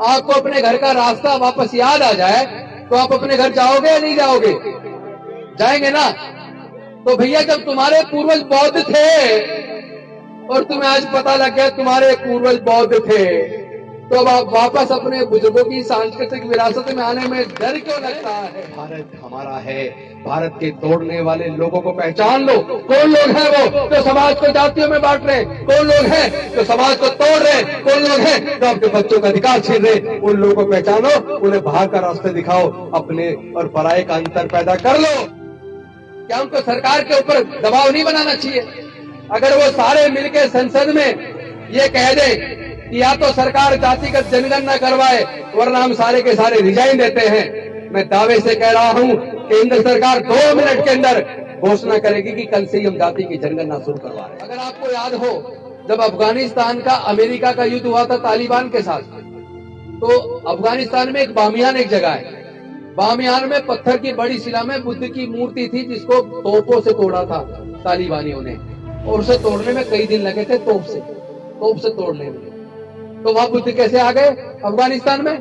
आपको अपने घर का रास्ता वापस याद आ जाए तो आप अपने घर जाओगे या नहीं जाओगे? जाएंगे ना। तो भैया जब तुम्हारे पूर्वज बौद्ध थे और तुम्हें आज पता लग गया तुम्हारे पूर्वज बौद्ध थे, तो अब आप वापस अपने बुजुर्गों की सांस्कृतिक विरासत में आने में डर क्यों लगता है? भारत हमारा है। भारत के तोड़ने वाले लोगों को पहचान लो। कौन लोग हैं वो जो समाज को जातियों में बांट रहे? कौन लोग हैं जो समाज को तोड़ रहे? कौन लोग हैं जो आपके बच्चों का अधिकार छीन रहे? उन लोगों को पहचानो, उन्हें बाहर का रास्ते दिखाओ, अपने और पराये का अंतर पैदा कर लो। क्या उनको सरकार के ऊपर दबाव नहीं बनाना चाहिए? अगर वो सारे मिलकर संसद में ये कह दे कि या तो सरकार जातिगत जनगणना करवाए वरना हम सारे के सारे रिजाइन देते हैं, मैं दावे से कह रहा हूं केंद्र सरकार 2 मिनट के अंदर घोषणा करेगी कि कल से ही हम जाति की जनगणना शुरू करवा रहे हैं। अगर आपको याद हो, जब अफगानिस्तान का अमेरिका का युद्ध हुआ था तालिबान के साथ, तो अफगानिस्तान में एक बामियान एक जगह है, बामियान में पत्थर की बड़ी शिला में बुद्ध की मूर्ति थी जिसको तोपों से तोड़ा था तालिबानियों ने, और उसे तोड़ने में कई दिन लगे थे तोप से तोड़ने में। तो वहां बुद्ध कैसे आ गए अफगानिस्तान में?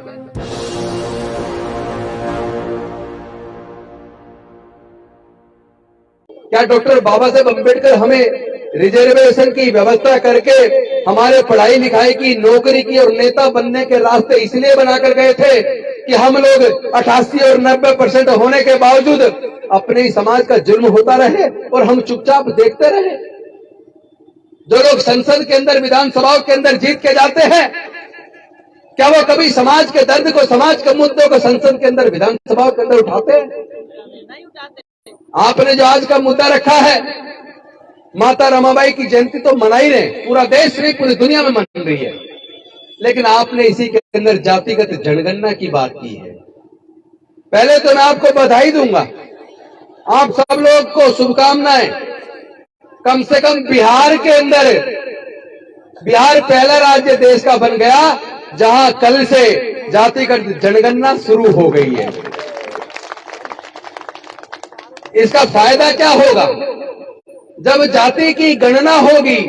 क्या डॉक्टर बाबा साहेब अम्बेडकर हमें रिजर्वेशन की व्यवस्था करके हमारे पढ़ाई लिखाई की, नौकरी की और नेता बनने के रास्ते इसलिए बनाकर गए थे कि हम लोग 88 और 90% होने के बावजूद अपने समाज का जुल्म होता रहे और हम चुपचाप देखते रहे? जो लोग संसद के अंदर, विधानसभाओं के अंदर जीत के जाते हैं, क्या वो कभी समाज के दर्द को, समाज के मुद्दों को संसद के अंदर, विधानसभाओं के अंदर उठाते हैं? नहीं उठाते। आपने जो आज का मुद्दा रखा है, माता रमाबाई की जयंती तो मना ही रहे, पूरा देश नहीं पूरी दुनिया में मन रही है, लेकिन आपने इसी के अंदर जातिगत जनगणना की बात की है। पहले तो मैं आपको बधाई दूंगा, आप सब लोग को शुभकामनाएं। कम से कम बिहार के अंदर, बिहार पहला राज्य देश का बन गया जहां कल से जातिगत जनगणना शुरू हो गई है। इसका फायदा क्या होगा? जब जाति की गणना होगी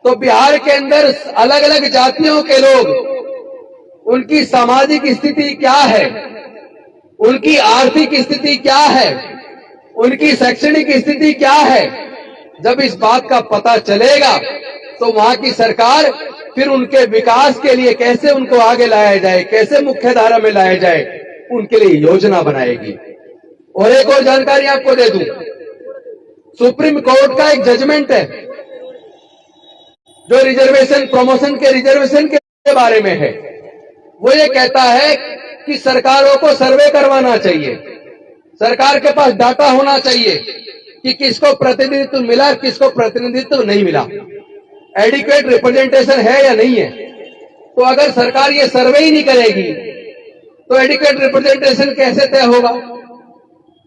तो बिहार के अंदर अलग अलग जातियों के लोग, उनकी सामाजिक स्थिति क्या है, उनकी आर्थिक स्थिति क्या है, उनकी शैक्षणिक स्थिति क्या है, जब इस बात का पता चलेगा तो वहां की सरकार फिर उनके विकास के लिए कैसे उनको आगे लाया जाए, कैसे मुख्य धारा में लाया जाए, उनके लिए योजना बनाएगी। और एक और जानकारी आपको दे दूं, सुप्रीम कोर्ट का एक जजमेंट है जो रिजर्वेशन, प्रमोशन के रिजर्वेशन के बारे में है। वो ये कहता है कि सरकारों को सर्वे करवाना चाहिए, सरकार के पास डाटा होना चाहिए कि किसको प्रतिनिधित्व मिला, किसको प्रतिनिधित्व नहीं मिला, एडिक्वेट रिप्रेजेंटेशन है या नहीं है। तो अगर सरकार ये सर्वे ही नहीं करेगी तो एडिक्वेट रिप्रेजेंटेशन कैसे तय होगा?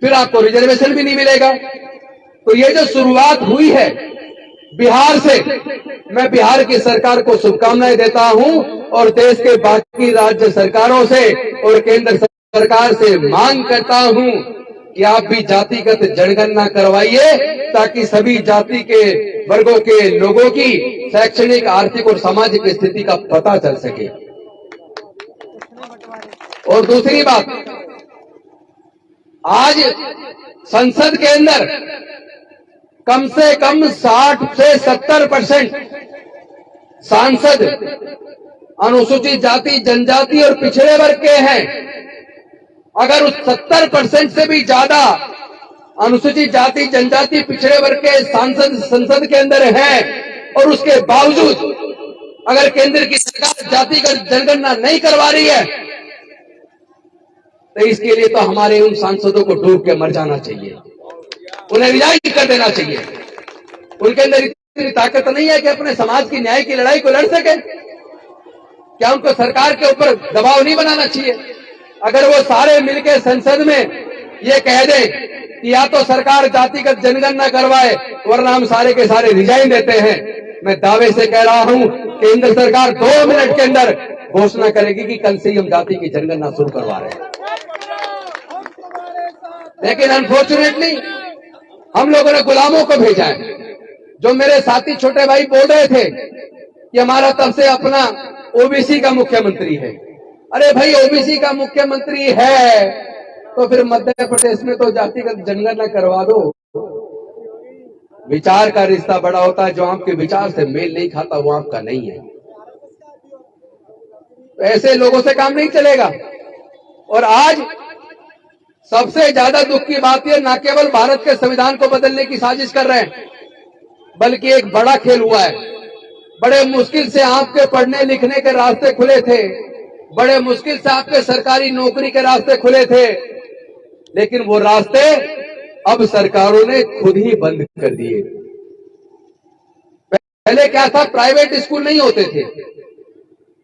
फिर आपको रिजर्वेशन भी नहीं मिलेगा। तो ये जो शुरुआत हुई है बिहार से, मैं बिहार की सरकार को शुभकामनाएं देता हूं और देश के बाकी राज्य सरकारों से और केंद्र सरकार से मांग करता हूं कि आप भी जातिगत जनगणना करवाइए ताकि सभी जाति के वर्गों के लोगों की शैक्षणिक, आर्थिक और सामाजिक स्थिति का पता चल सके। और दूसरी बात, आज संसद के अंदर कम से कम 60 से 70% सांसद अनुसूचित जाति, जनजाति और पिछड़े वर्ग के हैं। अगर उस 70% से भी ज्यादा अनुसूचित जाति, जनजाति, पिछड़े वर्ग के सांसद संसद के अंदर हैं और उसके बावजूद अगर केंद्र की सरकार जातिगत जनगणना नहीं करवा रही है तो इसके लिए तो हमारे उन सांसदों को डूब के मर जाना चाहिए, उन्हें रिजाइन कर देना चाहिए। उनके अंदर इतनी ताकत नहीं है कि अपने समाज की न्याय की लड़ाई को लड़ सके। क्या उनको सरकार के ऊपर दबाव नहीं बनाना चाहिए? अगर वो सारे मिलकर संसद में ये कह दे कि या तो सरकार जातिगत जनगणना करवाए वरना हम सारे के सारे रिजाइन देते हैं, मैं दावे से कह रहा हूं केंद्र सरकार 2 मिनट के अंदर घोषणा करेगी कि कल से ही हम जाति की जनगणना शुरू करवा रहे हैं। लेकिन अनफॉर्चुनेटली हम लोगों ने गुलामों को भेजा है। जो मेरे साथी छोटे भाई बोल रहे थे कि हमारा तब से अपना ओबीसी का मुख्यमंत्री है। अरे भाई, ओबीसी का मुख्यमंत्री है तो फिर मध्य प्रदेश में तो जातिगत जनगणना करवा दो। विचार का रिश्ता बड़ा होता है, जो आपके विचार से मेल नहीं खाता वो आपका नहीं है। तो ऐसे लोगों से काम नहीं चलेगा। और आज सबसे ज्यादा दुख की बात यह, ना केवल भारत के संविधान को बदलने की साजिश कर रहे हैं, बल्कि एक बड़ा खेल हुआ है। बड़े मुश्किल से आपके पढ़ने लिखने के रास्ते खुले थे, बड़े मुश्किल से आपके सरकारी नौकरी के रास्ते खुले थे, लेकिन वो रास्ते अब सरकारों ने खुद ही बंद कर दिए। पहले क्या था, प्राइवेट स्कूल नहीं होते थे,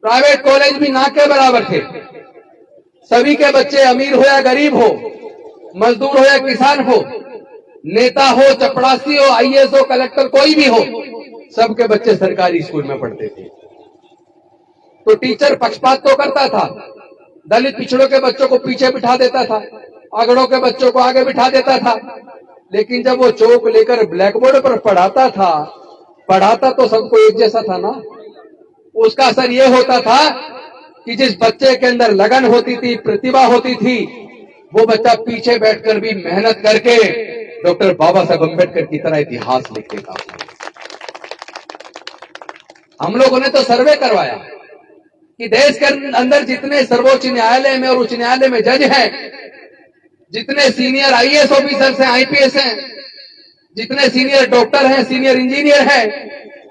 प्राइवेट कॉलेज भी ना के बराबर थे। सभी के बच्चे अमीर हो या गरीब हो, मजदूर हो या किसान हो, नेता हो, चपड़ासी हो, आईएएस हो, कलेक्टर, कोई भी हो, सबके बच्चे सरकारी स्कूल में पढ़ते थे। तो टीचर पक्षपात तो करता था, दलित पिछड़ों के बच्चों को पीछे बिठा देता था, अगड़ों के बच्चों को आगे बिठा देता था। लेकिन जब वो चौक लेकर ब्लैक बोर्ड पर पढ़ाता तो सबको एक जैसा था ना। उसका असर ये होता था कि जिस बच्चे के अंदर लगन होती थी, प्रतिभा होती थी, वो बच्चा पीछे बैठकर भी मेहनत करके डॉक्टर बाबा साहब अम्बेडकर की तरह इतिहास लिख देता। हम लोगों ने तो सर्वे करवाया कि देश के अंदर जितने सर्वोच्च न्यायालय में और उच्च न्यायालय में जज हैं, जितने सीनियर आईएएस ऑफिसर्स हैं, आईपीएस हैं, जितने सीनियर डॉक्टर हैं, सीनियर इंजीनियर हैं,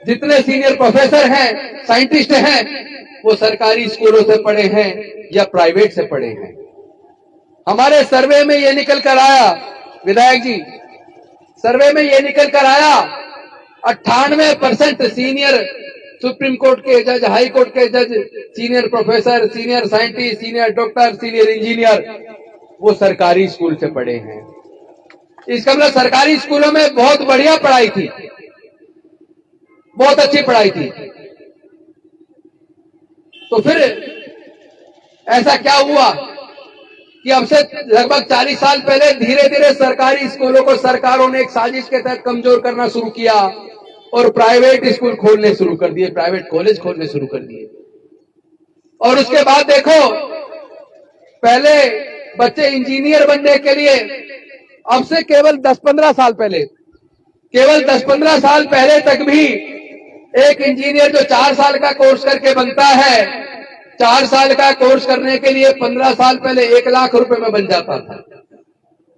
जितने सीनियर प्रोफेसर हैं, साइंटिस्ट हैं, वो सरकारी स्कूलों से पढ़े हैं या प्राइवेट से पढ़े हैं। हमारे सर्वे में ये निकल कर आया, विधायक जी, सर्वे में ये निकल कर आया 98% सीनियर सुप्रीम कोर्ट के जज, हाई कोर्ट के जज, senior professor, senior scientist, senior doctor, senior engineer, वो सरकारी स्कूल से पढ़े हैं। इसका मतलब सरकारी स्कूलों में बहुत बढ़िया पढ़ाई थी, बहुत अच्छी पढ़ाई थी। तो फिर ऐसा क्या हुआ कि अब से लगभग 40 साल पहले धीरे धीरे सरकारी स्कूलों को सरकारों ने एक साजिश के तहत कमजोर करना शुरू किया और प्राइवेट स्कूल खोलने शुरू कर दिए, प्राइवेट कॉलेज खोलने शुरू कर दिए। और उसके बाद देखो, पहले बच्चे इंजीनियर बनने के लिए, अब से केवल 10-15 साल पहले, केवल 10-15 साल पहले तक भी एक इंजीनियर जो 4 साल का कोर्स करके बनता है, 4 साल का कोर्स करने के लिए 15 साल पहले 1 लाख रुपए में बन जाता था।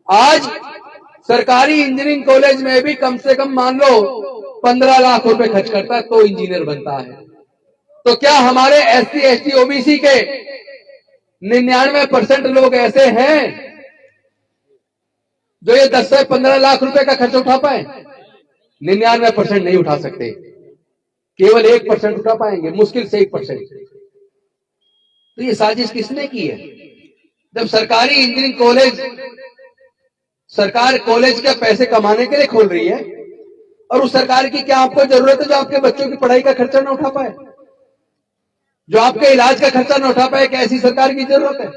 आज सरकारी इंजीनियरिंग कॉलेज में भी कम से कम मान लो 15 लाख रुपए खर्च करता है तो इंजीनियर बनता है। तो क्या हमारे एससी, एसटी, ओबीसी के 99% लोग ऐसे हैं जो ये 10 से 15 लाख रुपए का खर्च उठा पाए? 99% नहीं उठा सकते, केवल 1% उठा पाएंगे, मुश्किल से 1%। तो ये साजिश किसने की है? जब सरकारी इंजीनियरिंग कॉलेज, सरकार कॉलेज के पैसे कमाने के लिए खोल रही है, और उस सरकार की क्या आपको जरूरत है जो आपके बच्चों की पढ़ाई का खर्चा ना उठा पाए, जो आपके इलाज का खर्चा ना उठा पाए? क्या ऐसी सरकार की जरूरत है?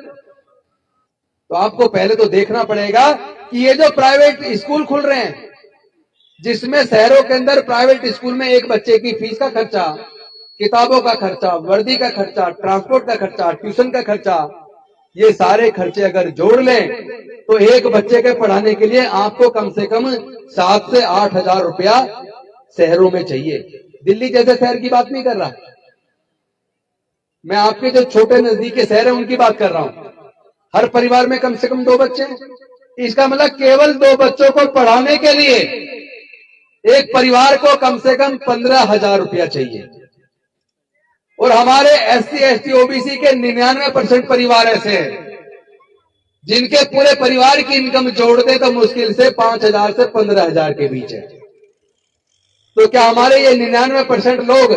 तो आपको पहले तो देखना पड़ेगा कि ये जो प्राइवेट स्कूल खुल रहे हैं, जिसमें शहरों के अंदर प्राइवेट स्कूल में एक बच्चे की फीस का खर्चा, किताबों का खर्चा, वर्दी का खर्चा, ट्रांसपोर्ट का खर्चा, ट्यूशन का खर्चा, ये सारे खर्चे अगर जोड़ लें तो एक बच्चे के पढ़ाने के लिए आपको कम से कम 7 से 8 हजार रुपया शहरों में चाहिए। दिल्ली जैसे शहर की बात नहीं कर रहा मैं, आपके जो छोटे नजदीकी शहर है उनकी बात कर रहा हूं। हर परिवार में कम से कम 2 बच्चे हैं। इसका मतलब केवल 2 बच्चों को पढ़ाने के लिए एक परिवार को कम से कम 15,000 रुपया चाहिए। और हमारे एससी, एसटी, ओबीसी के 99% परिवार ऐसे हैं जिनके पूरे परिवार की इनकम जोड़ दे तो मुश्किल से 5,000 से 15,000 के बीच है। तो क्या हमारे ये 99% लोग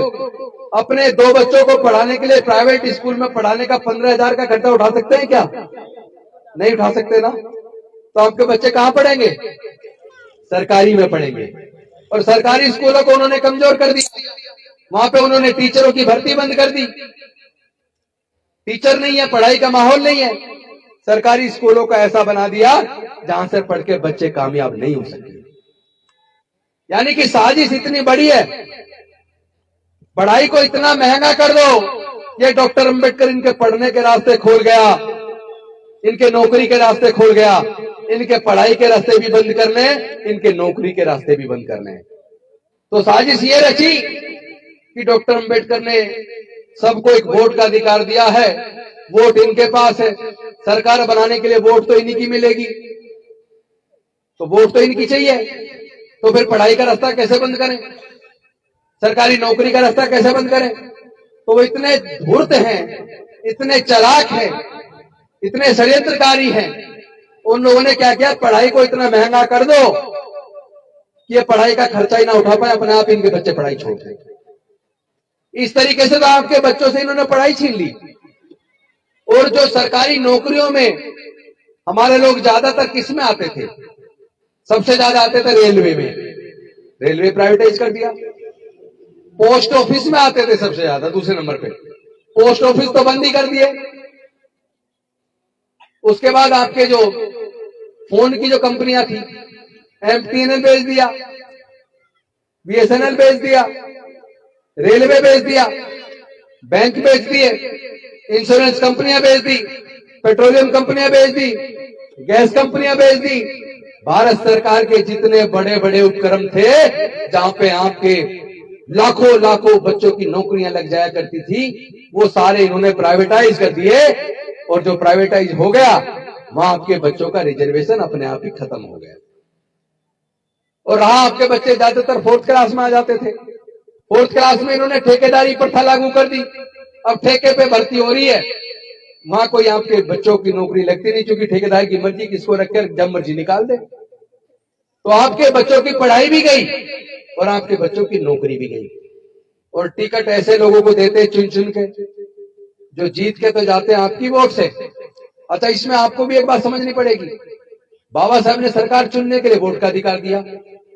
अपने 2 बच्चों को पढ़ाने के लिए प्राइवेट स्कूल में पढ़ाने का 15,000 का खर्चा उठा सकते हैं क्या? नहीं उठा सकते ना। तो आपके बच्चे कहां पढ़ेंगे? सरकारी में पढ़ेंगे। और सरकारी स्कूलों को उन्होंने कमजोर कर दिया, वहां पे उन्होंने टीचरों की भर्ती बंद कर दी। टीचर नहीं है, पढ़ाई का माहौल नहीं है, सरकारी स्कूलों को ऐसा बना दिया जहां से पढ़ के बच्चे कामयाब नहीं हो सके। यानी कि साजिश इतनी बड़ी है, पढ़ाई को इतना महंगा कर दो ये डॉक्टर अंबेडकर इनके पढ़ने के रास्ते खोल गया, इनके नौकरी के रास्ते खोल गया, इनके पढ़ाई के रास्ते भी बंद करने, इनके नौकरी के रास्ते भी बंद करने। तो साजिश ये रची कि डॉक्टर अंबेडकर ने सबको एक वोट का अधिकार दिया है, वोट इनके पास है, सरकार बनाने के लिए वोट तो इन्हीं की मिलेगी, तो वोट तो इनकी चाहिए, तो फिर पढ़ाई का रास्ता कैसे बंद करें, सरकारी नौकरी का रास्ता कैसे बंद करें। तो वो इतने धूर्त हैं, इतने चालाक हैं, इतने षड्यंत्रकारी हैं, उन लोगों ने क्या किया, पढ़ाई को इतना महंगा कर दो कि ये पढ़ाई का खर्चा ही ना उठा पाए, अपने आप इनके बच्चे पढ़ाई छोड़ दें। इस तरीके से तो आपके बच्चों से इन्होंने पढ़ाई छीन ली। और जो सरकारी नौकरियों में हमारे लोग ज्यादातर किस में आते थे, सबसे ज्यादा आते थे रेलवे में, रेलवे प्राइवेटाइज कर दिया। पोस्ट ऑफिस में आते थे सबसे ज्यादा, दूसरे नंबर पे, पोस्ट ऑफिस तो बंद ही कर दिए। उसके बाद आपके जो फोन की जो कंपनियां थी, एमटीएनएल बेच दिया, बीएसएनएल बेच दिया, रेलवे बेच दिया, बैंक बेच दिए, इंश्योरेंस कंपनियां बेच दी, पेट्रोलियम कंपनियां बेच दी, गैस कंपनियां बेच दी। भारत सरकार के जितने बड़े बड़े उपक्रम थे, जहां पे आपके लाखों लाखों बच्चों की नौकरियां लग जाया करती थी, वो सारे इन्होंने प्राइवेटाइज कर दिए। और जो प्राइवेटाइज हो गया, वहां आपके बच्चों का रिजर्वेशन अपने आप ही खत्म हो गया। और रहा आपके बच्चे ज्यादातर फोर्थ क्लास में आ जाते थे। फोर्थ क्लास में इन्होंने ठेकेदारी प्रथा लागू कर दी। अब ठेके पे भर्ती हो रही है, वहां कोई आपके बच्चों की नौकरी लगती नहीं, क्योंकि ठेकेदार की मर्जी, किसको रखकर जब मर्जी निकाल दे। तो आपके बच्चों की पढ़ाई भी गई और आपके बच्चों की नौकरी भी गई। और टिकट ऐसे लोगों को देते चुन चुन के, जो जीत के तो जाते हैं आपकी वोट से। अच्छा, इसमें आपको भी एक बात समझनी पड़ेगी, बाबा साहब ने सरकार चुनने के लिए वोट का अधिकार दिया,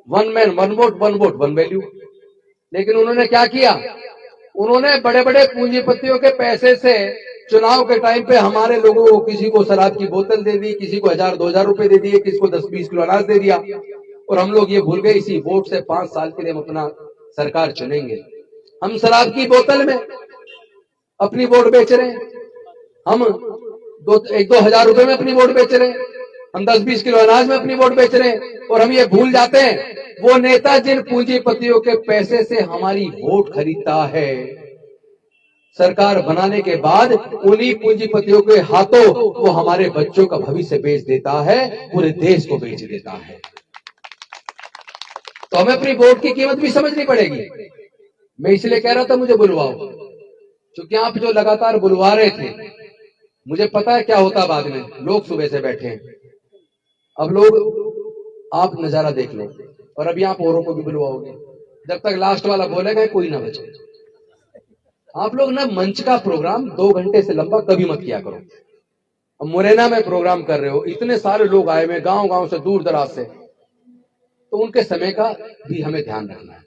one man one vote one value. लेकिन उन्होंने क्या किया, उन्होंने बड़े बड़े पूंजीपतियों के पैसे से चुनाव के टाइम पे हमारे लोगों को, किसी को शराब की बोतल दे दी, किसी को 1000-2000 रुपए दे दिए, किसी को 10-20 किलो अनाज दे दिया। और हम लोग ये भूल गए, इसी वोट से 5 साल के लिए हम अपना सरकार चुनेंगे। हम शराब की बोतल में अपनी वोट बेच रहे हैं, हम 1-2 हजार रुपए में अपनी वोट बेच रहे हैं, हम 10-20 किलो अनाज में अपनी वोट बेच रहे हैं। और हम ये भूल जाते हैं, वो नेता जिन पूंजीपतियों के पैसे से हमारी वोट खरीदता है, सरकार बनाने के बाद उन्हीं पूंजीपतियों के हाथों वो हमारे बच्चों का भविष्य बेच देता है, पूरे देश को बेच देता है। तो हमें अपनी वोट की कीमत भी समझनी पड़ेगी। मैं इसलिए कह रहा था मुझे बुलवाओ, क्योंकि आप जो लगातार बुलवा रहे थे, मुझे पता है क्या होता बाद में। लोग सुबह से बैठे हैं, अब लोग आप नजारा देख लो, और अभी आप औरों को भी बुलवाओगे, जब तक लास्ट वाला बोलेगा कोई ना बचे। आप लोग ना मंच का प्रोग्राम 2 घंटे से लंबा कभी मत किया करो। अब मुरैना में प्रोग्राम कर रहे हो, इतने सारे लोग आए हुए गांव गांव से, दूर दराज से, तो उनके समय का भी हमें ध्यान रखना है।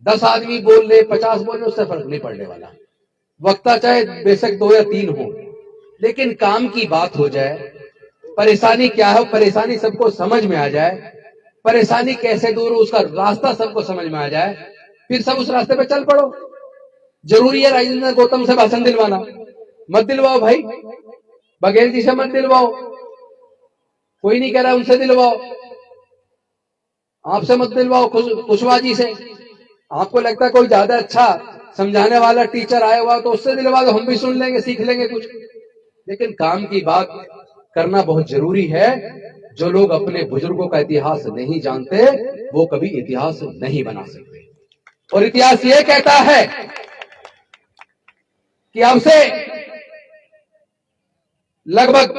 10 आदमी बोल ले, 50 बोल ले, उससे फर्क नहीं पड़ने वाला। वक्ता चाहे बेशक 2 या 3 हो, लेकिन काम की बात हो जाए, परेशानी क्या है परेशानी सबको समझ में आ जाए, परेशानी कैसे दूर हो उसका रास्ता सबको समझ में आ जाए, फिर सब उस रास्ते पे चल पड़ो। जरूरी है राजेंद्र गौतम से भाषण दिलवाना? मत दिलवाओ भाई, बघेल जी से मत दिलवाओ, कोई नहीं कह रहा उनसे दिलवाओ, आपसे मत दिलवाओ, कुशवाहा जी से। आपको लगता है कोई ज्यादा अच्छा समझाने वाला टीचर आया हुआ तो उससे दिलवा दो, हम भी सुन लेंगे, सीख लेंगे कुछ। लेकिन काम की बात करना बहुत जरूरी है। जो लोग अपने बुजुर्गों का इतिहास नहीं जानते, वो कभी इतिहास नहीं बना सकते। और इतिहास ये कहता है कि अब से लगभग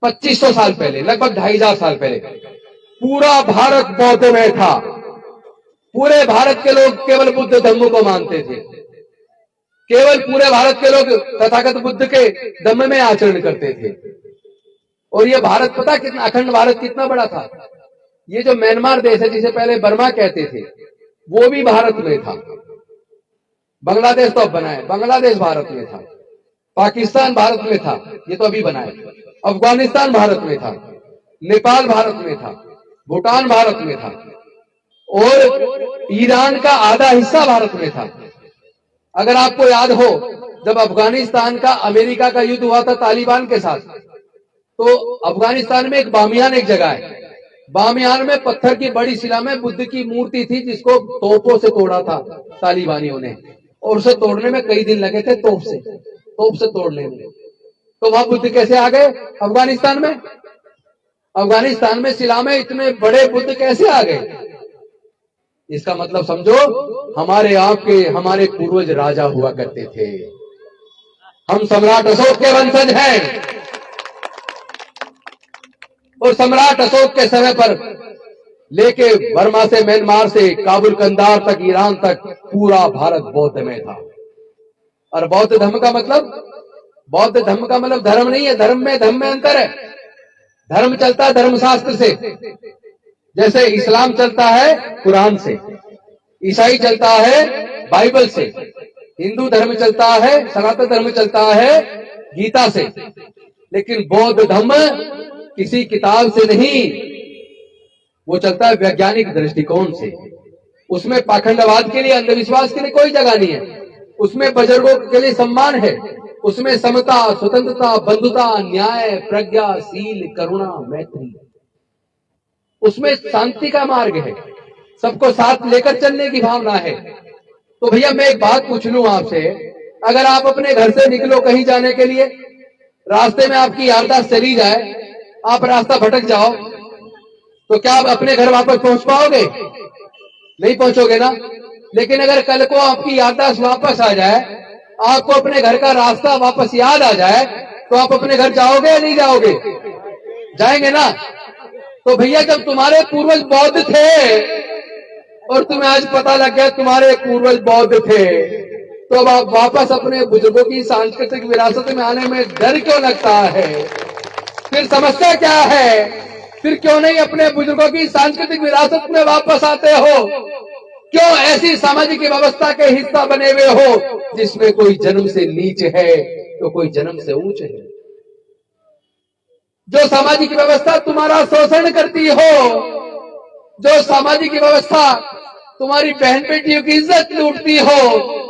2500 साल पहले, लगभग 2500 साल पहले पूरा भारत बौद्ध में था। पूरे भारत के लोग केवल बुद्ध धम्म को मानते थे, केवल पूरे भारत के लोग तथागत बुद्ध के धम्म में आचरण करते थे। और ये भारत पता कितना, अखंड भारत कितना बड़ा था। ये जो म्यांमार देश है, जिसे पहले बर्मा कहते थे, वो भी भारत में था। बांग्लादेश तो अब बना है, बांग्लादेश भारत में था। पाकिस्तान भारत में था, ये तो अभी बना है। अफगानिस्तान भारत में था, नेपाल भारत में था, भूटान भारत में था, और ईरान का आधा हिस्सा भारत में था। अगर आपको याद हो, जब अफगानिस्तान का अमेरिका का युद्ध हुआ था तालिबान के साथ, तो अफगानिस्तान में एक बामियान एक जगह है, बामियान में पत्थर की बड़ी शिला में बुद्ध की मूर्ति थी, जिसको तोपों से तोड़ा था तालिबानियों ने, और उसे तोड़ने में कई दिन लगे थे, तोप से तोड़ने में। तो वहां बुद्ध कैसे आ गए अफगानिस्तान में? अफगानिस्तान में शिला में इतने बड़े बुद्ध कैसे आ गए? इसका मतलब समझो, हमारे पूर्वज राजा हुआ करते थे। हम सम्राट अशोक के वंशज हैं, और सम्राट अशोक के समय पर लेके बर्मा से, म्यांमार से, काबुल कंधार तक, ईरान तक पूरा भारत बौद्ध में था। और बौद्ध धर्म का मतलब धर्म नहीं है, धर्म में अंतर है। धर्म चलता है धर्मशास्त्र से, जैसे इस्लाम चलता है कुरान से, ईसाई चलता है बाइबल से, हिंदू धर्म चलता है, सनातन धर्म चलता है गीता से। लेकिन बौद्ध धर्म किसी किताब से नहीं, वो चलता है वैज्ञानिक दृष्टिकोण से। उसमें पाखंडवाद के लिए, अंधविश्वास के लिए कोई जगह नहीं है। उसमें बुजुर्गों के लिए सम्मान है, उसमें समता, स्वतंत्रता, बंधुता, न्याय, प्रज्ञा, शील, करुणा, मैत्री, उसमें शांति का मार्ग है, सबको साथ लेकर चलने की भावना है। तो भैया मैं एक बात पूछ लूं आपसे, अगर आप अपने घर से निकलो कहीं जाने के लिए, रास्ते में आपकी याददाश्त चली जाए, आप रास्ता भटक जाओ, तो क्या आप अपने घर वापस पहुंच पाओगे? नहीं पहुंचोगे ना। लेकिन अगर कल को आपकी याददाश्त वापस आ जाए, आपको अपने घर का रास्ता वापस याद आ जाए, तो आप अपने घर जाओगे या नहीं जाओगे? जाएंगे ना। तो भैया जब तुम्हारे पूर्वज बौद्ध थे और तुम्हें आज पता लग गया तुम्हारे पूर्वज बौद्ध थे, तो अब आप वापस अपने बुजुर्गों की सांस्कृतिक विरासत में आने में डर क्यों लगता है? फिर समस्या क्या है? फिर क्यों नहीं अपने बुजुर्गों की सांस्कृतिक विरासत में वापस आते हो? क्यों ऐसी सामाजिक व्यवस्था के हिस्सा बने हुए हो जिसमें कोई जन्म से नीच है तो कोई जन्म से ऊंच है? जो सामाजिक व्यवस्था तुम्हारा शोषण करती हो, जो सामाजिक व्यवस्था तुम्हारी बहन बेटियों की इज्जत लूटती हो,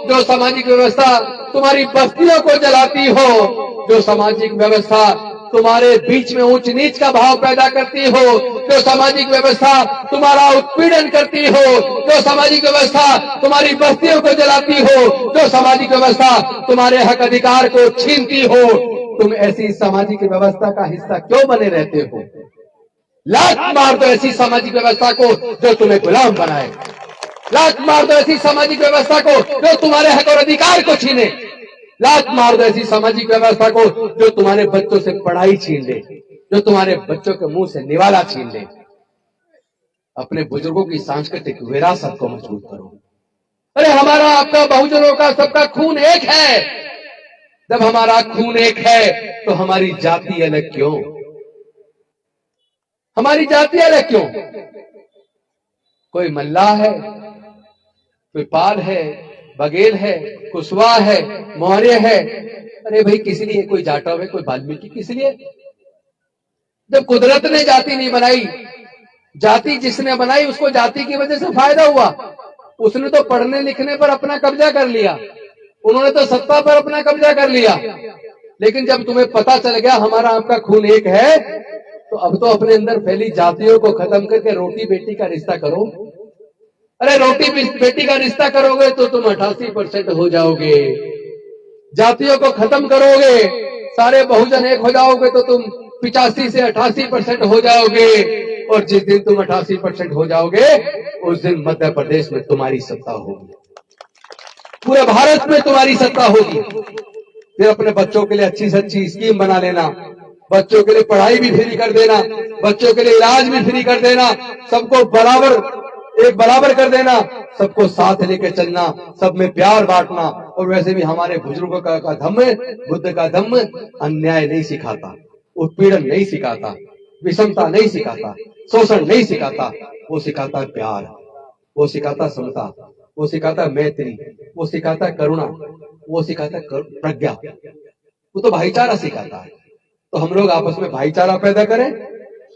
जो सामाजिक व्यवस्था तुम्हारी बस्तियों को जलाती हो, जो सामाजिक व्यवस्था तुम्हारे बीच में ऊंच नीच का भाव पैदा करती हो, जो सामाजिक व्यवस्था तुम्हारा उत्पीड़न करती हो, जो सामाजिक व्यवस्था तुम्हारी बस्तियों को जलाती हो, जो सामाजिक व्यवस्था तुम्हारे हक अधिकार को छीनती हो, तुम ऐसी सामाजिक व्यवस्था का हिस्सा क्यों बने रहते हो? लात मार दो ऐसी सामाजिक व्यवस्था को जो तुम्हें गुलाम बनाए। लात मार दो ऐसी सामाजिक व्यवस्था को जो तुम्हारे हक और अधिकार को छीने। लात मार दो ऐसी सामाजिक व्यवस्था को जो तुम्हारे बच्चों से पढ़ाई छीन ले, जो तुम्हारे बच्चों के मुंह से निवाला छीन ले। अपने बुजुर्गों की सांस्कृतिक विरासत को मजबूत करो। अरे हमारा, आपका, बहुजनों का, सबका खून एक है। जब हमारा खून एक है तो हमारी जाति अलग क्यों? हमारी जाति अलग क्यों? कोई मल्लाह है, कोई पाल है, बघेल है, कुशवाहा है, मौर्य है। अरे भाई किस लिए? कोई जाटव है, कोई वाल्मीकि, किस लिए? जब कुदरत ने जाति नहीं बनाई, जाति जिसने बनाई उसको जाति की वजह से फायदा हुआ। उसने तो पढ़ने लिखने पर अपना कब्जा कर लिया, उन्होंने तो सत्ता पर अपना कब्जा कर लिया। लेकिन जब तुम्हें पता चल गया हमारा आपका खून एक है, तो अब तो अपने अंदर फैली जातियों को खत्म करके रोटी बेटी का रिश्ता करो। अरे रोटी बेटी का रिश्ता करोगे तो तुम 88% हो जाओगे। जातियों को खत्म करोगे, सारे बहुजन एक हो जाओगे तो तुम 85 से 88% हो जाओगे। और जिस दिन तुम 88% हो जाओगे उस दिन मध्य प्रदेश में तुम्हारी सत्ता होगी, पूरे भारत में तुम्हारी सत्ता होगी। फिर अपने बच्चों के लिए अच्छी से अच्छी स्कीम बना लेना, बच्चों के लिए पढ़ाई भी फ्री कर देना, बच्चों के लिए इलाज भी फ्री कर देना, सबको बराबर कर देना, सबको साथ लेकर चलना, सब में प्यार बांटना। और वैसे भी हमारे बुजुर्गों का धम्म, बुद्ध का धम्म अन्याय नहीं सिखाता, उत्पीड़न नहीं सिखाता, विषमता नहीं सिखाता, शोषण नहीं सिखाता। वो सिखाता है प्यार, वो सिखाता समता, वो सिखाता मैत्री, वो सिखाता करुणा, वो सिखाता प्रज्ञा, वो तो भाईचारा सिखाता है। तो हम लोग आपस में भाईचारा पैदा करें,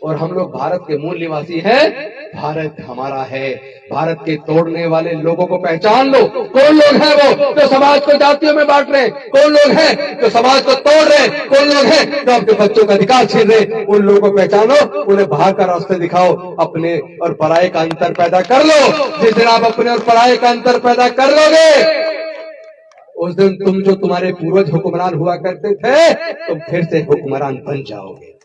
और हम लोग भारत के मूल निवासी हैं। भारत हमारा है। भारत के तोड़ने वाले लोगों को पहचान लो। कौन लोग हैं वो जो समाज को जातियों में बांट रहे हैं? कौन लोग हैं जो समाज को तोड़ रहे हैं? कौन लोग हैं जो आपके बच्चों का अधिकार छीन रहे हैं? उन लोगों को पहचानो, उन्हें बाहर का रास्ते दिखाओ, अपने और पराये का अंतर पैदा कर लो। जिस दिन आप अपने और पराये का अंतर पैदा कर लोगे, उस दिन तुम जो तुम्हारे पूर्वज हुक्मरान हुआ करते थे, तुम फिर से हुक्मरान बन जाओगे।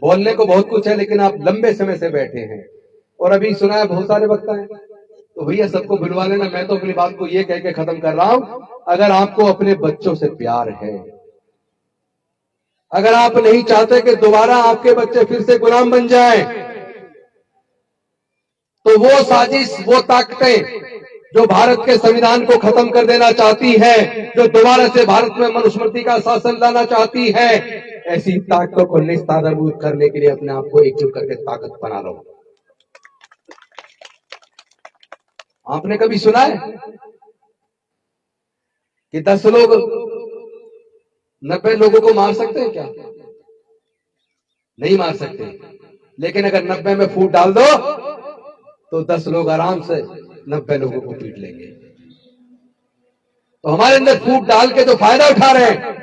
बोलने को बहुत कुछ है, लेकिन आप लंबे समय से बैठे हैं और अभी सुना है बहुत सारे वक्ता हैं, तो भैया सबको बुलवा लेना। मैं तो अपनी बात को ये कह के खत्म कर रहा हूं, अगर आपको अपने बच्चों से प्यार है, अगर आप नहीं चाहते कि दोबारा आपके बच्चे फिर से गुलाम बन जाएं, तो वो साजिश, वो ताकतें जो भारत के संविधान को खत्म कर देना चाहती है, जो दोबारा से भारत में मनुस्मृति का शासन लाना चाहती है, ऐसी ताकतों को निस्तारभूत करने के लिए अपने आप को एकजुट करके ताकत बना लो। आपने कभी सुना है कि 10 लोग 90 लोगों को मार सकते हैं? क्या नहीं मार सकते। लेकिन अगर 90 में फूट डाल दो तो 10 लोग आराम से 90 लोगों को पीट लेंगे। तो हमारे अंदर फूट डाल के जो फायदा उठा रहे हैं,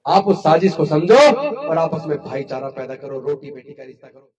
आप उस साजिश को समझो और आपस में भाईचारा पैदा करो, रोटी बेटी का रिश्ता करो।